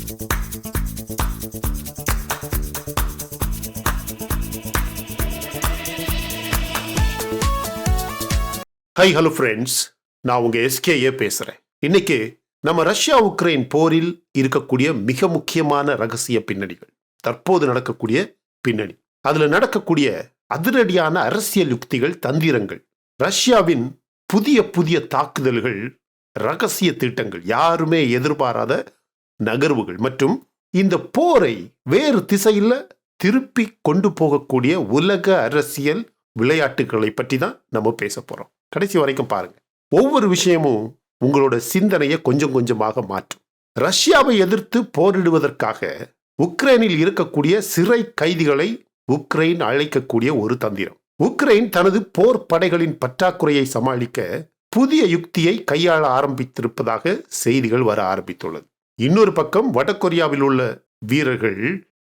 High hello friends, நான் உங்க SKA பேசுறேன். இன்னைக்கு நம்ம ரஷ்யா உக்ரைன் போரில் இருக்கக்கூடிய மிக முக்கியமான ரகசிய பின்னணிகள், தற்போது நடக்கக்கூடிய பின்னணி, அதுல நடக்கக்கூடிய அதிரடியான அரசியல் யுக்திகள், தந்திரங்கள், ரஷ்யாவின் புதிய புதிய தாக்குதல்கள், ரகசிய திட்டங்கள், யாருமே எதிர்பாராத நகர்வுகள் மற்றும் இந்த போரை வேறு திசையில திருப்பி கொண்டு போகக்கூடிய உலக அரசியல் விளையாட்டுகளை பற்றி தான் நம்ம பேச போறோம். கடைசி வரைக்கும் பாருங்க. ஒவ்வொரு விஷயமும் உங்களோட சிந்தனையை கொஞ்சம் கொஞ்சமாக மாற்றும். ரஷ்யாவை எதிர்த்து போரிடுவதற்காக உக்ரைனில் இருக்கக்கூடிய சிறை கைதிகளை உக்ரைன் அழைக்கக்கூடிய ஒரு தந்திரம். உக்ரைன் தனது போர் படைகளின் பற்றாக்குறையை சமாளிக்க புதிய யுக்தியை கையாள ஆரம்பித்திருப்பதாக செய்திகள் வர ஆரம்பித்துள்ளது. இன்னொரு பக்கம் வடகொரியாவில் உள்ள வீரர்கள்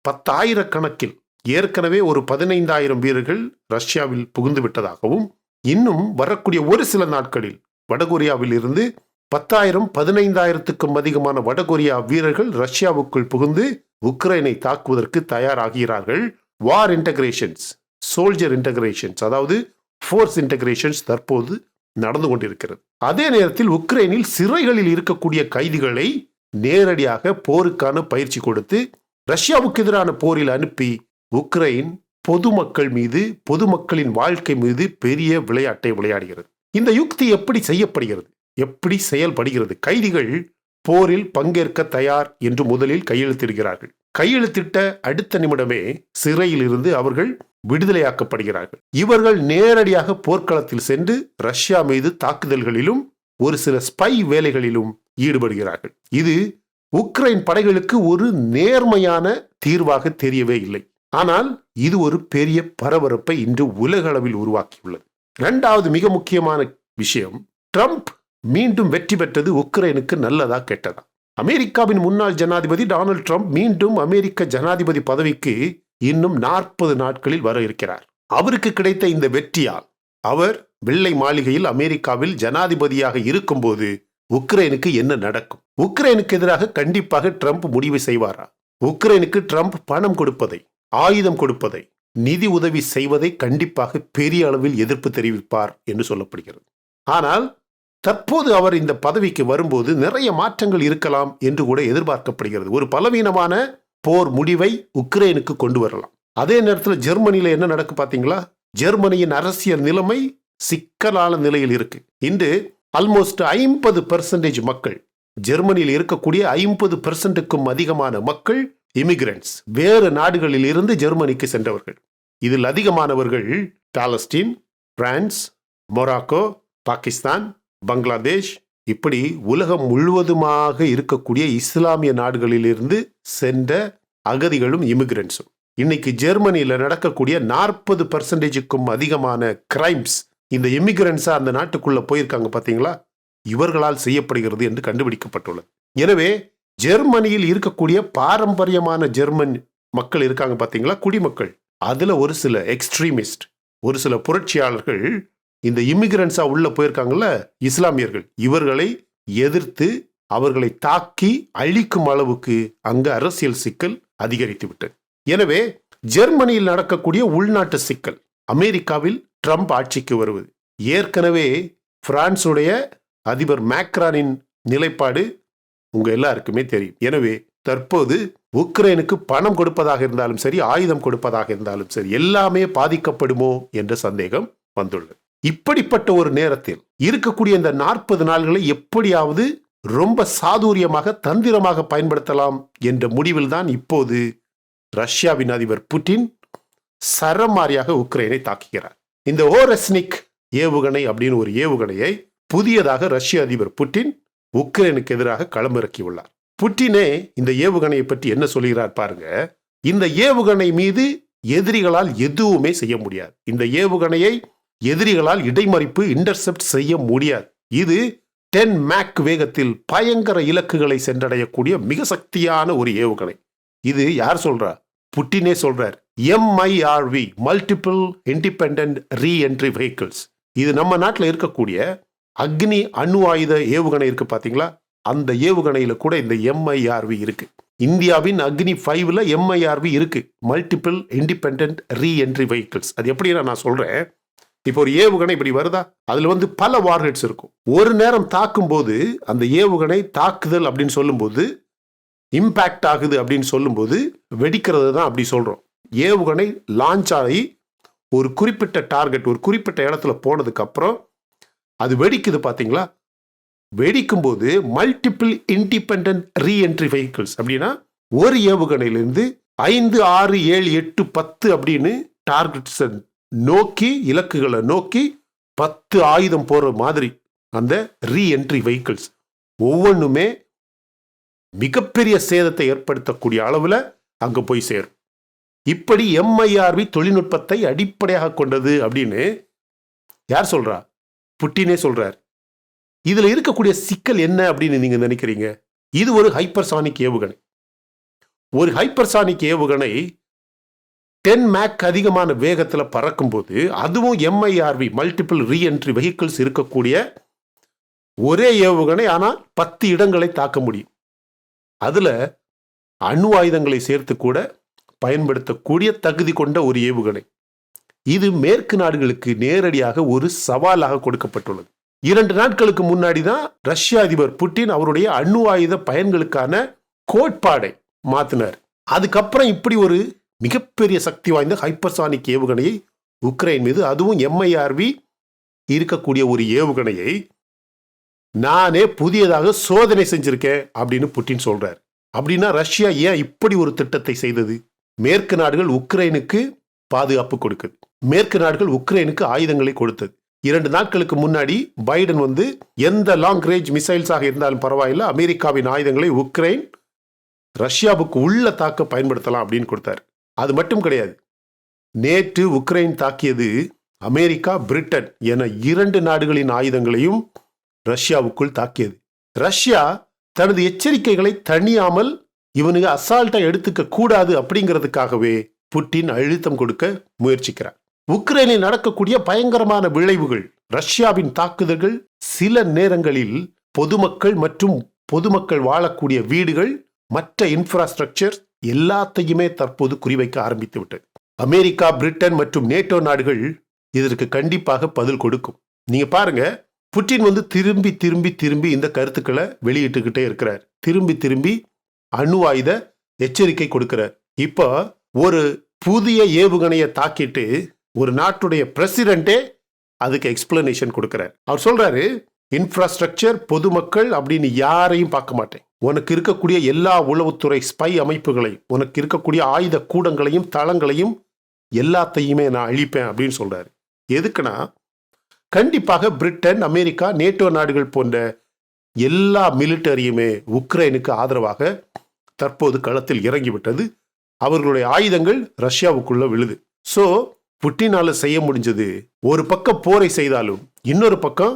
10,000 கணக்கில், ஏற்கனவே ஒரு 15,000 வீரர்கள் ரஷ்யாவில் புகுந்து விட்டதாகவும், இன்னும் வரக்கூடிய ஒரு சில நாட்களில் வடகொரியாவில் இருந்து 10,000 15,000க்கும் அதிகமான வடகொரியா வீரர்கள் ரஷ்யாவுக்குள் புகுந்து உக்ரைனை தாக்குவதற்கு தயாராகிறார்கள். வார் இன்டகிரேஷன்ஸ், சோல்ஜர் இன்டகிரேஷன்ஸ், அதாவது ஃபோர்ஸ் இன்டகிரேஷன்ஸ் தற்போது நடந்து கொண்டிருக்கிறது. அதே நேரத்தில் உக்ரைனில் சிறைகளில் இருக்கக்கூடிய கைதிகளை நேரடியாக போருக்கான பயிற்சி கொடுத்து ரஷ்யாவுக்கு எதிரான போரில் அனுப்பி உக்ரைன் பொதுமக்கள் மீது, பொதுமக்களின் வாழ்க்கை மீது பெரிய விளையாட்டை விளையாடுகிறது. இந்த யுக்தி எப்படி செய்யப்படுகிறது, எப்படி செயல்படுகிறது? கைதிகள் போரில் பங்கேற்க தயார் என்று முதலில் கையெழுத்திடுகிறார்கள். கையெழுத்திட்ட அடுத்த நிமிடமே சிறையில் இருந்து அவர்கள் விடுதலையாக்கப்படுகிறார்கள். இவர்கள் நேரடியாக போர்க்களத்தில் சென்று ரஷ்யா மீது தாக்குதல்களிலும் ஒரு சில ஸ்பை வேலைகளிலும் ஈடுபடுகிறார்கள். இது உக்ரைன் படைகளுக்கு ஒரு நேர்மையான தீர்வாக தெரியவே இல்லை. ஆனால் இது ஒரு பெரிய பரபரப்பை இன்று உலக அளவில் உருவாக்கியுள்ளது. இரண்டாவது மிக முக்கியமான விஷயம், ட்ரம்ப் மீண்டும் வெற்றி பெற்றது உக்ரைனுக்கு நல்லதா கெட்டதா? அமெரிக்காவின் முன்னாள் ஜனாதிபதி டொனால்ட் ட்ரம்ப் மீண்டும் அமெரிக்க ஜனாதிபதி பதவிக்கு இன்னும் 40 நாட்களில் வர இருக்கிறார். அவருக்கு கிடைத்த இந்த வெற்றியால் அவர் வெள்ளை மாளிகையில் அமெரிக்காவில் ஜனாதிபதியாக இருக்கும்போது உக்ரைனுக்கு என்ன நடக்கும்? உக்ரைனுக்கு எதிராக கண்டிப்பாக ட்ரம்ப் முடிவு செய்வாரா? உக்ரைனுக்கு ட்ரம்ப் பணம் கொடுப்பதை, ஆயுதம் கொடுப்பதை, நிதி உதவி செய்வதை கண்டிப்பாக பெரிய அளவில் எதிர்ப்பு தெரிவிப்பார் என்று சொல்லப்படுகிறது. ஆனால் தற்போது அவர் இந்த பதவிக்கு வரும்போது நிறைய மாற்றங்கள் இருக்கலாம் என்று கூட எதிர்பார்க்கப்படுகிறது. ஒரு பலவீனமான போர் முடிவை உக்ரைனுக்கு கொண்டு வரலாம். அதே நேரத்தில் ஜெர்மனியில என்ன நடக்கு பார்த்தீங்களா? ஜெர்மனியின் அரசியல் நிலைமை சிக்கலான நிலையில் இருக்கு. இன்று ஆல்மோஸ்ட் 50% மக்கள், ஜெர்மனியில் இருக்கக்கூடிய 50%க்கும் அதிகமான மக்கள் இமிகிரண்ட்ஸ், வேறு நாடுகளில் இருந்து ஜெர்மனிக்கு சென்றவர்கள். இதில் அதிகமானவர்கள் பாலஸ்தீன், பிரான்ஸ், மொராக்கோ, பாகிஸ்தான், பங்களாதேஷ், இப்படி உலகம் முழுவதுமாக இருக்கக்கூடிய இஸ்லாமிய நாடுகளில் இருந்து சென்ற அகதிகளும் இமிகிரண்ட்ஸும். இன்னைக்கு ஜெர்மனியில் நடக்கக்கூடிய 40%க்கும் அதிகமான கிரைம்ஸ் இந்த இமிகிரண்ட்ஸா அந்த நாட்டுக்குள்ள போயிருக்காங்க பார்த்தீங்களா, இவர்களால் செய்யப்படுகிறது என்று கண்டுபிடிக்கப்பட்டுள்ளது. எனவே ஜெர்மனியில் இருக்கக்கூடிய பாரம்பரியமான ஜெர்மன் மக்கள் இருக்காங்க பார்த்தீங்களா, குடிமக்கள், அதுல ஒரு சில எக்ஸ்ட்ரீமிஸ்ட், ஒரு சில புரட்சியாளர்கள் இந்த இமிகிரண்ட்ஸா உள்ள போயிருக்காங்கல்ல, இஸ்லாமியர்கள், இவர்களை எதிர்த்து அவர்களை தாக்கி அழிக்கும் அளவுக்கு அங்க அரசியல் சிக்கல் அதிகரித்து விட்டது. எனவே ஜெர்மனியில் நடக்கக்கூடிய உள்நாட்டு சிக்கல், அமெரிக்காவில் ட்ரம்ப் ஆட்சிக்கு வருவது, ஏற்கனவே பிரான்சுடைய அதிபர் மேக்ரானின் நிலைப்பாடு உங்க எல்லாருக்குமே தெரியும். எனவே தற்போது உக்ரைனுக்கு பணம் கொடுப்பதாக இருந்தாலும் சரி, ஆயுதம் கொடுப்பதாக இருந்தாலும் சரி, எல்லாமே பாதிக்கப்படுமோ என்ற சந்தேகம் வந்துள்ளது. இப்படிப்பட்ட ஒரு நேரத்தில் இருக்கக்கூடிய இந்த 40 நாள்களை எப்படியாவது ரொம்ப சாதுரியமாக, தந்திரமாக பயன்படுத்தலாம் என்ற முடிவில் தான் இப்போது ரஷ்யாவின் அதிபர் புட்டின் சரமாரியாக உக்ரைனை தாக்குகிறார். இந்த ஓரெஸ்னிக் ஏவுகணை அப்படின்னு ஒரு ஏவுகணையை புதியதாக ரஷ்ய அதிபர் புட்டின் உக்ரைனுக்கு எதிராக களமிறக்கியுள்ளார். புட்டினே இந்த ஏவுகணையை பற்றி என்ன சொல்கிறார் பாருங்க. இந்த ஏவுகணை மீது எதிரிகளால் எதுவுமே செய்ய முடியாது. இந்த ஏவுகணையை எதிரிகளால் இடைமறிப்பு, இன்டர்செப்ட் செய்ய முடியாது. இது 10 மேக் வேகத்தில் பயங்கர இலக்குகளை சென்றடையக்கூடிய மிக சக்தியான ஒரு ஏவுகணை. இது யார் சொல்றா? புட்டினே சொல்றார். MIRV, multiple independent reentry vehicles. இது நம்ம நாட்டில் இருக்கக்கூடிய அக்னி அணு ஆயுத ஏவுகணை இருக்கு பாத்தீங்களா, அந்த ஏவுகணையில கூட இந்த MIRV இருக்கு. இந்தியாவின் அக்னி 5ல MIRV இருக்கு, மல்டிபிள் இண்டிபெண்டன்ட் ரீஎன்ட்ரி வெஹிக்கிள்ஸ். அது எப்படின்னா நான் சொல்றேன், இப்போ ஒரு ஏவுகணை இப்படி வருதா, அதுல பல வார்ஹெட்ஸ் இருக்கும். ஒரு நேரம் தாக்கும் போது அந்த ஏவுகணை தாக்குதல் அப்படின்னு சொல்லும்போது, இம்பாக்ட் ஆகுது அப்படின்னு சொல்லும்போது வெடிக்கிறது தான் அப்படி சொல்றோம். ஏவுகணை லான்ச் ஆகி ஒரு குறிப்பிட்ட டார்கெட், ஒரு குறிப்பிட்ட இடத்துல போனதுக்கு அப்புறம் அது வெடிக்குது பாத்தீங்களா. வெடிக்கும் போது மல்டிபிள் இண்டிபெண்டன்ட் ரீஎன்ட்ரி வெஹிக்கிள்ஸ் அப்படின்னா ஒரு ஏவுகணையிலிருந்து 5, 6, 7, 8, 10 அப்படின்னு டார்கெட்ஸை நோக்கி, இலக்குகளை நோக்கி 10 ஆயுதம் போற மாதிரி அந்த ரீஎன்ட்ரி வெஹிக்கிள்ஸ் ஒவ்வொன்றுமே மிகப்பெரிய சேதத்தை ஏற்படுத்தக்கூடிய அளவில் அங்க போய் சேரும். இப்படி MIRV தொழில்நுட்பத்தை அடிப்படையாக கொண்டது அப்படின்னு யார் சொல்றா? புட்டினே சொல்றார். இதுல இருக்கக்கூடிய சிக்கல் என்ன அப்படின்னு நீங்க நினைக்கிறீங்க? இது ஒரு ஹைப்பர்சானிக் ஏவுகணை. ஒரு ஹைப்பர்சானிக் ஏவுகணை 10 மேக் அதிகமான வேகத்தில் பறக்கும் போது, அதுவும் MIRV மல்டிபிள் ரீஎன்ட்ரி வெஹிக்கிள்ஸ் இருக்கக்கூடிய ஒரே ஏவுகணை, ஆனால் 10 இடங்களை தாக்க முடியும். அதுல அணு ஆயுதங்களை சேர்த்து கூட பயன்படுத்தக்கூடிய தகுதி கொண்ட ஒரு ஏவுகணை. இது மேற்கு நாடுகளுக்கு நேரடியாக ஒரு சவாலாக கொடுக்கப்பட்டுள்ளது. 2 நாட்களுக்கு முன்னாடி தான் ரஷ்ய அதிபர் புட்டின் அவருடைய அணு ஆயுத பயன்களுக்கான கோட்பாடை மாத்தினார். அதுக்கப்புறம் இப்படி ஒரு மிகப்பெரிய சக்தி வாய்ந்த ஹைப்பர்சானிக் ஏவுகணையை உக்ரைன் மீது, அதுவும் MIRV இருக்கக்கூடிய ஒரு ஏவுகணையை நானே புதியதாக சோதனை செஞ்சிருக்கேன் அப்படின்னு புட்டின் சொல்றார். அப்படின்னா ரஷ்யா ஏன் இப்படி ஒரு திட்டத்தை செய்தது? மேற்கு நாடுகள் உக்ரைனுக்கு பாதுகாப்பு கொடுக்குது, மேற்கு நாடுகள் உக்ரைனுக்கு ஆயுதங்களை கொடுத்தது. 2 நாட்களுக்கு முன்னாடி பைடன் எந்த லாங் ரேஞ்ச் மிசைல்ஸாக இருந்தாலும் பரவாயில்ல, அமெரிக்காவின் ஆயுதங்களை உக்ரைன் ரஷ்யாவுக்கு உள்ள தாக்க பயன்படுத்தலாம் அப்படின்னு கொடுத்தார். அது மட்டும் கிடையாது, நேற்று உக்ரைன் தாக்கியது அமெரிக்கா, பிரிட்டன் என 2 நாடுகளின் ஆயுதங்களையும் ரஷ்யாவுக்குள் தாக்கியது. ரஷ்யா தனது எச்சரிக்கைகளை தணியாமல் இவனுக்கு அசால்ட்டா எடுத்துக்க கூடாது அப்படிங்கிறதுக்காகவே புட்டின் அழுத்தம் கொடுக்க முயற்சிக்கிறார். உக்ரைனில் நடக்கக்கூடிய பயங்கரமான விளைவுகள், ரஷ்யாவின் தாக்குதல்கள் சில நேரங்களில் பொதுமக்கள் மற்றும் பொதுமக்கள் வாழக்கூடிய வீடுகள், மற்ற இன்ஃப்ராஸ்ட்ரக்சர் எல்லாத்தையுமே தற்போது குறிவைக்க ஆரம்பித்து விட்டது. அமெரிக்கா, பிரிட்டன் மற்றும் நேட்டோ நாடுகள் இதற்கு கண்டிப்பாக பதில் கொடுக்கும். நீங்க பாருங்க, புட்டின் திரும்பி திரும்பி திரும்பி இந்த கருத்துக்களை வெளியிட்டுக்கிட்டே இருக்கிறார். திரும்பி திரும்பி அணு ஆயுத எச்சரிக்கை கொடுக்கிறார். இப்போ ஒரு புதிய ஏவுகணையை தாக்கிட்டு ஒரு நாட்டுடைய பிரசிடென்டே அதுக்கு எக்ஸ்பிளனேஷன் கொடுக்கிறார். அவர் சொல்றாரு, இன்ஃப்ராஸ்ட்ரக்சர், பொதுமக்கள் அப்படின்னு யாரையும் பார்க்க மாட்டேன். உனக்கு இருக்கக்கூடிய எல்லா உளவுத்துறை ஸ்பை அமைப்புகளையும், உனக்கு இருக்கக்கூடிய ஆயுத கூடங்களையும் தளங்களையும் எல்லாத்தையுமே நான் அழிப்பேன் அப்படின்னு சொல்றாரு. எதுக்குன்னா, கண்டிப்பாக பிரிட்டன், அமெரிக்கா, நேட்டோ நாடுகள் போன்ற எல்லா மிலிட்டரியுமே உக்ரைனுக்கு ஆதரவாக தற்போது களத்தில் இறங்கிவிட்டது. அவர்களுடைய ஆயுதங்கள் ரஷ்யாவுக்குள்ள விழுது. சோ புட்டினால செய்ய முடிஞ்சது, ஒரு பக்கம் போரை செய்தாலும் இன்னொரு பக்கம்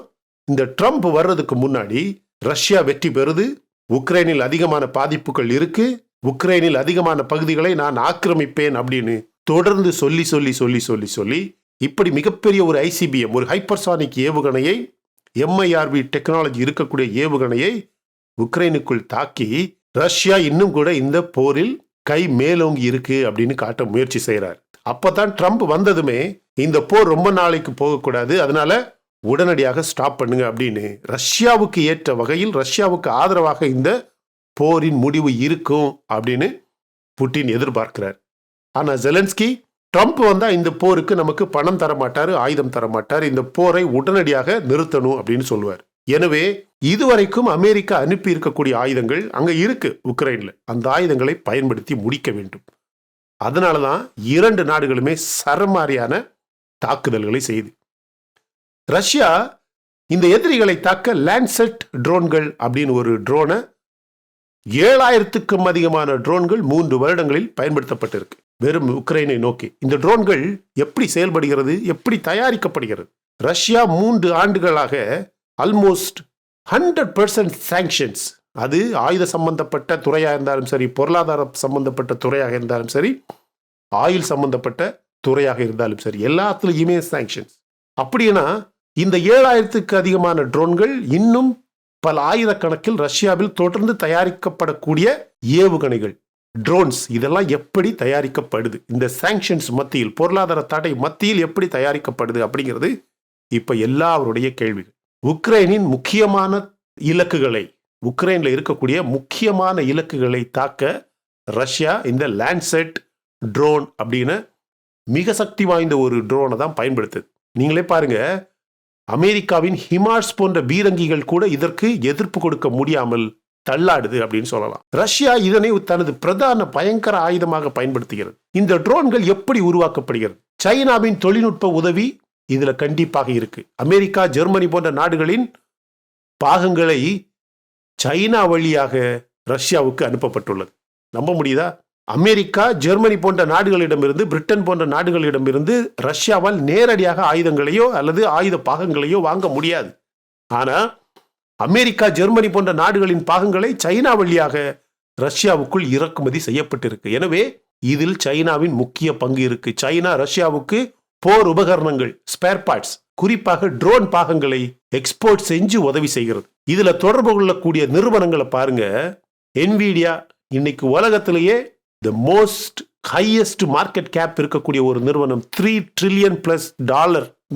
இந்த ட்ரம்ப் வர்றதுக்கு முன்னாடி ரஷ்யா வெற்றி பெறுது, உக்ரைனில் அதிகமான பாதிப்புகள் இருக்கு, உக்ரைனில் அதிகமான பகுதிகளை நான் ஆக்கிரமிப்பேன் அப்படின்னு தொடர்ந்து சொல்லி சொல்லி சொல்லி சொல்லி சொல்லி இப்படி மிகப்பெரிய ஒரு ICBM, ஒரு ஹைப்பர்சானிக் ஏவுகணையை, MIRV டெக்னாலஜி இருக்கக்கூடிய ஏவுகணையை உக்ரைனுக்குள் தாக்கி ரஷ்யா இன்னும் கூட இந்த போரில் கை மேலோங்கி இருக்கு அப்படின்னு காட்ட முயற்சி செய்யறார். அப்பதான் ட்ரம்ப் வந்ததுமே இந்த போர் ரொம்ப நாளைக்கு போகக்கூடாது, அதனால உடனடியாக ஸ்டாப் பண்ணுங்க அப்படின்னு ரஷ்யாவுக்கு ஏற்ற வகையில், ரஷ்யாவுக்கு ஆதரவாக இந்த போரின் முடிவு இருக்கும் அப்படின்னு புட்டின் எதிர்பார்க்கிறார். ஆனா ஜெலன்ஸ்கி, ட்ரம்ப் வந்தா இந்த போருக்கு நமக்கு பணம் தர மாட்டாரு, ஆயுதம் தர மாட்டாரு, இந்த போரை உடனடியாக நிறுத்தணும் அப்படின்னு சொல்லுவார். எனவே இதுவரைக்கும் அமெரிக்கா அனுப்பி இருக்கக்கூடிய ஆயுதங்கள் அங்க இருக்கு உக்ரைன்ல, அந்த ஆயுதங்களை பயன்படுத்தி முடிக்க வேண்டும். அதனாலதான் 2 நாடுகளுமே சரமாரியான தாக்குதல்களை செய்து. ரஷ்யா இந்த எதிரிகளை தாக்க லேண்ட்செட் ட்ரோன்கள் அப்படின்னு ஒரு ட்ரோனை, 7000க்கும் அதிகமான ட்ரோன்கள் 3 வருடங்களில் பயன்படுத்தப்பட்டிருக்கு வெறும் உக்ரைனை நோக்கி. இந்த ட்ரோன்கள் எப்படி செயல்படுகிறது, எப்படி தயாரிக்கப்படுகிறது? ரஷ்யா 3 ஆண்டுகளாக ஆல்மோஸ்ட் 100% சாங்ஷன்ஸ், அது ஆயுத சம்பந்தப்பட்ட துறையாக இருந்தாலும் சரி, பொருளாதார சம்பந்தப்பட்ட துறையாக இருந்தாலும் சரி, ஆயுள் சம்பந்தப்பட்ட துறையாக இருந்தாலும் சரி, எல்லாத்துலயுமே சாங்ஷன்ஸ். அப்படின்னா இந்த 7000க்கு அதிகமான ட்ரோன்கள் இன்னும் பல ஆயிரக்கணக்கில் ரஷ்யாவில் தொடர்ந்து தயாரிக்கப்படக்கூடிய ஏவுகணைகள், ட்ரோன்ஸ், இதெல்லாம் எப்படி தயாரிக்கப்படுது, இந்த சாங்ஷன்ஸ் மத்தியில், பொருளாதார தடை மத்தியில் எப்படி தயாரிக்கப்படுது அப்படிங்கிறது இப்ப எல்லாருடைய கேள்விகள். உக்ரைனின் முக்கியமான இலக்குகளை, உக்ரைன்ல இருக்கக்கூடிய முக்கியமான இலக்குகளை தாக்க ரஷ்யா இந்த லேண்ட்செட் ட்ரோன் அப்படின்னு மிக சக்தி வாய்ந்த ஒரு ட்ரோனை தான் பயன்படுத்துது. நீங்களே பாருங்க, அமெரிக்காவின் ஹிமார்ஸ் போன்ற பீரங்கிகள் கூட இதற்கு எதிர்ப்பு கொடுக்க முடியாமல் தள்ளாடுது அப்படின்னு சொல்லலாம். ரஷ்யா இதனை தனது பிரதான பயங்கர ஆயுதமாக பயன்படுத்துகிறது. இந்த ட்ரோன்கள் எப்படி உருவாக்கப்படுகிறது? சைனாவின் தொழில்நுட்ப உதவி இதுல கண்டிப்பாக இருக்கு. அமெரிக்கா, ஜெர்மனி போன்ற நாடுகளின் பாகங்களை சைனா வழியாக ரஷ்யாவுக்கு அனுப்பப்பட்டுள்ளது. நம்ப முடியுதா? அமெரிக்கா, ஜெர்மனி போன்ற நாடுகளிடமிருந்து, பிரிட்டன் போன்ற நாடுகளிடமிருந்து ரஷ்யாவால் நேரடியாக ஆயுதங்களையோ அல்லது ஆயுத பாகங்களையோ வாங்க முடியாது. ஆனா அமெரிக்கா, ஜெர்மனி போன்ற நாடுகளின் பாகங்களை சைனா வழியாக ரஷ்யாவுக்குள் இறக்குமதி செய்யப்பட்டிருக்கு. எனவே இதில் சைனாவின் முக்கிய பங்கு இருக்கு. சைனா ரஷ்யாவுக்கு போர் உபகரணங்கள், ஸ்பேர் பார்ட்ஸ், குறிப்பாக ட்ரோன் பாகங்களை எக்ஸ்போர்ட் செஞ்சு உதவி செய்கிறது. இதுல தொடர்பு கொள்ளக்கூடிய நிறுவனங்களை பாருங்க. என்விடியா இன்னைக்கு உலகத்திலேயே the most highest market cap இருக்கக்கூடிய ஒரு நிறுவனம், $3 trillion+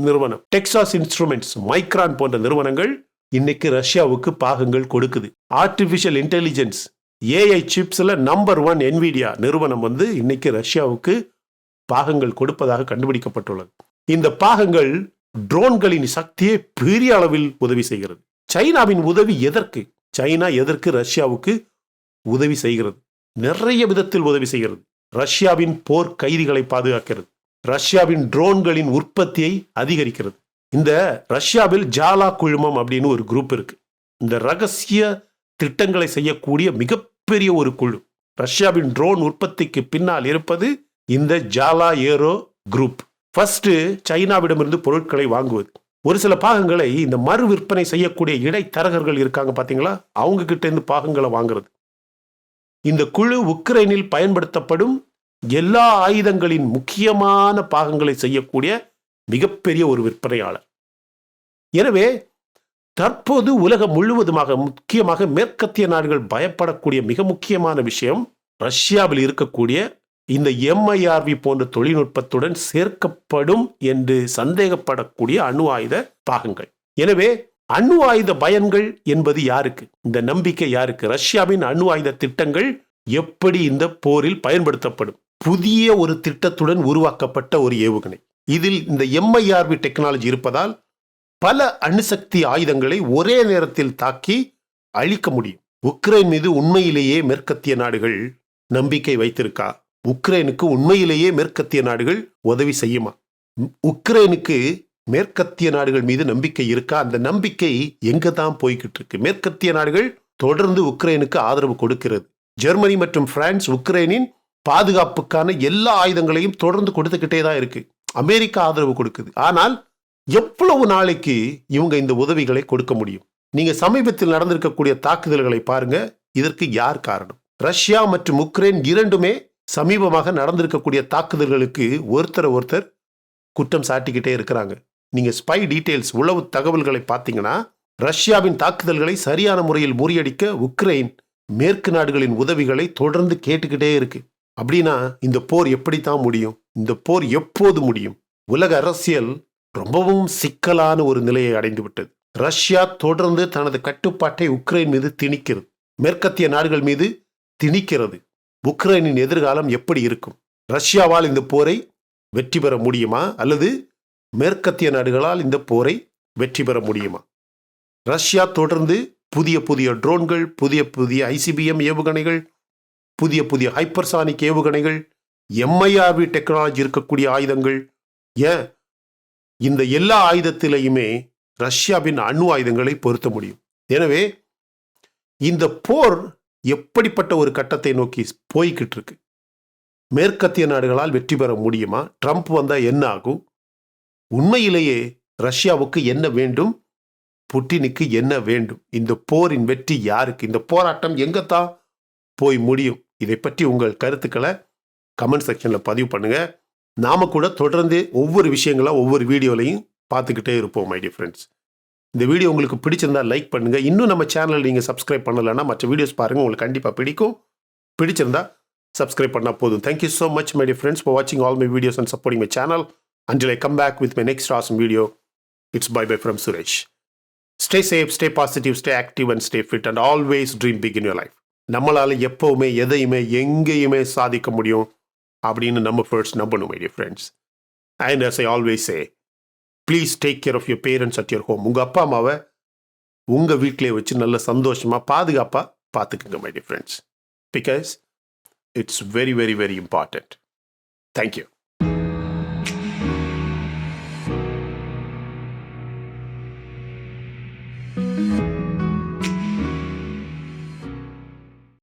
நிறுவனம். டெக்சாஸ் இன்ஸ்ட்ருமெண்ட்ஸ், மைக்ரான் போன்ற நிறுவனங்கள் இன்னைக்கு ரஷ்யாவுக்கு பாகங்கள் கொடுக்குது. ஆர்டிபிஷியல் இன்டெலிஜென்ஸ், ஏஐ சிப்ஸ்ல நம்பர் 1 என்விடியா நிறுவனம் இன்னைக்கு ரஷ்யாவுக்கு பாகங்கள் கொடுப்பதாக கண்டுபிடிக்கப்பட்டுள்ளது. இந்த பாகங்கள் ட்ரோன்களின் சக்தியை பெரிய அளவில் உதவி செய்கிறது. சைனாவின் உதவி எதற்கு? சைனா எதற்கு ரஷ்யாவுக்கு உதவி செய்கிறது? நிறைய விதத்தில் உதவி செய்கிறது. ரஷ்யாவின் போர் கைதிகளை பாதுகாக்கிறது. ரஷ்யாவின் ட்ரோன்களின் உற்பத்தியை அதிகரிக்கிறது. இந்த ரஷ்யாவில் ஜாலா குழுமம் அப்படின்னு ஒரு குரூப் இருக்கு. இந்த ரகசிய திட்டங்களை செய்யக்கூடிய மிகப்பெரிய ஒரு குழு. ரஷ்யாவின் ட்ரோன் உற்பத்திக்கு பின்னால் இருப்பது இந்த ஜாலா ஏரோ குரூப். ஃபர்ஸ்ட் சைனாவிடமிருந்து பொருட்களை வாங்குவது, ஒரு சில பாகங்களை இந்த மறு விற்பனை செய்யக்கூடிய இடைத்தரகர்கள் இருக்காங்க பாத்தீங்களா, அவங்க கிட்ட இருந்து பாகங்களை வாங்குறது. இந்த குழு உக்ரைனில் பயன்படுத்தப்படும் எல்லா ஆயுதங்களின் முக்கியமான பாகங்களை செய்யக்கூடிய மிகப்பெரிய ஒரு விற்பனையாளர். எனவே தற்போது உலகம் முழுவதுமாக, முக்கியமாக மேற்கத்திய நாடுகள் பயப்படக்கூடிய மிக முக்கியமான விஷயம் ரஷ்யாவில் இருக்கக்கூடிய இந்த MIRV போன்ற தொழில்நுட்பத்துடன் சேர்க்கப்படும் என்று சந்தேகப்படக்கூடிய அணு ஆயுத பாகங்கள். எனவே அணு ஆயுத பயன்கள் என்பது யாருக்கு? இந்த நம்பிக்கை யாருக்கு? ரஷ்யாவின் அணு ஆயுத திட்டங்கள் எப்படி இந்த போரில் பயன்படுத்தப்படும்? புதிய ஒரு திட்டத்துடன் உருவாக்கப்பட்ட ஒரு ஏவுகணை. இதில் இந்த MIRV டெக்னாலஜி இருப்பதால் பல அணுசக்தி ஆயுதங்களை ஒரே நேரத்தில் தாக்கி அழிக்க முடியும். உக்ரைன் மீது உண்மையிலேயே மேற்கத்திய நாடுகள் நம்பிக்கை வைத்திருக்கா? உக்ரைனுக்கு உண்மையிலேயே மேற்கத்திய நாடுகள் உதவி செய்யுமா? உக்ரைனுக்கு மேற்கத்திய நாடுகள் மீது நம்பிக்கை இருக்கா? அந்த நம்பிக்கை எங்க தான் போய்கிட்டு இருக்கு? மேற்கத்திய நாடுகள் தொடர்ந்து உக்ரைனுக்கு ஆதரவு கொடுக்கிறது. ஜெர்மனி மற்றும் பிரான்ஸ் உக்ரைனின் பாதுகாப்புக்கான எல்லா ஆயுதங்களையும் தொடர்ந்து கொடுத்துக்கிட்டே தான் இருக்கு. அமெரிக்கா ஆதரவு கொடுக்குது. ஆனால் எவ்வளவு நாளைக்கு இவங்க இந்த உதவிகளை கொடுக்க முடியும்? நீங்க சமீபத்தில் நடந்திருக்கக்கூடிய தாக்குதல்களை பாருங்க. இதற்கு யார் காரணம்? ரஷ்யா மற்றும் உக்ரைன் இரண்டுமே சமீபமாக நடந்திருக்கக்கூடிய தாக்குதல்களுக்கு ஒருத்தர் குற்றம் சாட்டிக்கிட்டே இருக்கிறாங்க. நீங்க ஸ்பை டீடைல்ஸ், உளவு தகவல்களை பார்த்தீங்கன்னா, ரஷ்யாவின் தாக்குதல்களை சரியான முறையில் முறியடிக்க உக்ரைன் மேற்கு நாடுகளின் உதவிகளை தொடர்ந்து கேட்டுக்கிட்டே இருக்கு. அப்படின்னா இந்த போர் எப்படித்தான் முடியும்? இந்த போர் எப்போது முடியும்? உலக அரசியல் ரொம்பவும் சிக்கலான ஒரு நிலையை அடைந்து விட்டது. ரஷ்யா தொடர்ந்து தனது கட்டுப்பாட்டை உக்ரைன் மீது திணிக்கிறது. மேற்கத்திய நாடுகள் மீது திணிக்கிறது. உக்ரைனின் எதிர்காலம் எப்படி இருக்கும்? ரஷ்யாவால் இந்த போரை வெற்றி பெற முடியுமா? அல்லது மேற்கத்திய நாடுகளால் இந்த போரை வெற்றி பெற முடியுமா? ரஷ்யா தொடர்ந்து புதிய புதிய ட்ரோன்கள், புதிய புதிய ICBM ஏவுகணைகள், புதிய புதிய ஹைப்பர்சானிக் ஏவுகணைகள், MIRV டெக்னாலஜி இருக்கக்கூடிய ஆயுதங்கள், ஏன் இந்த எல்லா ஆயுதத்திலையுமே ரஷ்யாவின் அணு ஆயுதங்களை பொருத்த முடியும். எனவே இந்த போர் எப்படிப்பட்ட ஒரு கட்டத்தை நோக்கி போய்கிட்டு இருக்கு? மேற்கத்திய நாடுகளால் வெற்றி பெற முடியுமா? ட்ரம்ப் வந்தா என்ன ஆகும்? உண்மையிலேயே ரஷ்யாவுக்கு என்ன வேண்டும்? புட்டினுக்கு என்ன வேண்டும்? இந்த போரின் வெற்றி யாருக்கு? இந்த போராட்டம் எங்கத்தான் போய் முடியும்? இதை பற்றி உங்கள் கருத்துக்களை கமெண்ட் செக்ஷன்ல பதிவு பண்ணுங்க. நாம கூட தொடர்ந்து ஒவ்வொரு விஷயங்களா ஒவ்வொரு வீடியோலையும் பார்த்துக்கிட்டே இருப்போம் மை டியர் ஃப்ரெண்ட்ஸ். இந்த வீடியோ உங்களுக்கு பிடிச்சிருந்தா லைக் பண்ணுங்க. இன்னும் நம்ம சேனல் நீங்கள் சப்ஸ்கிரைப் பண்ணலைன்னா மற்ற வீடியோஸ் பாருங்கள், உங்களுக்கு கண்டிப்பாக பிடிக்கும். பிடிச்சிருந்தா சப்ஸ்கிரைப் பண்ணால் போதும். Thank you so much my dear friends for வாட்சிங் all my videos and supporting my channel. Until I come back with my next awesome video, it's bye-bye from Suresh. Stay safe, stay positive, stay active and stay fit and always dream big in your life. நம்மளால எப்பவுமே எதையுமே எங்கேயுமே சாதிக்க முடியும் அப்படின்னு நம்ம first நம்பணும், my dear friends. And as I always say, please take care of your parents at your home. உங்கள் அப்பா அம்மாவை உங்கள் வீட்டிலே வச்சு நல்ல சந்தோஷமாக பாதுகாப்பாக பார்த்துக்குங்க, my dear friends. Because it's very very very important. Thank you.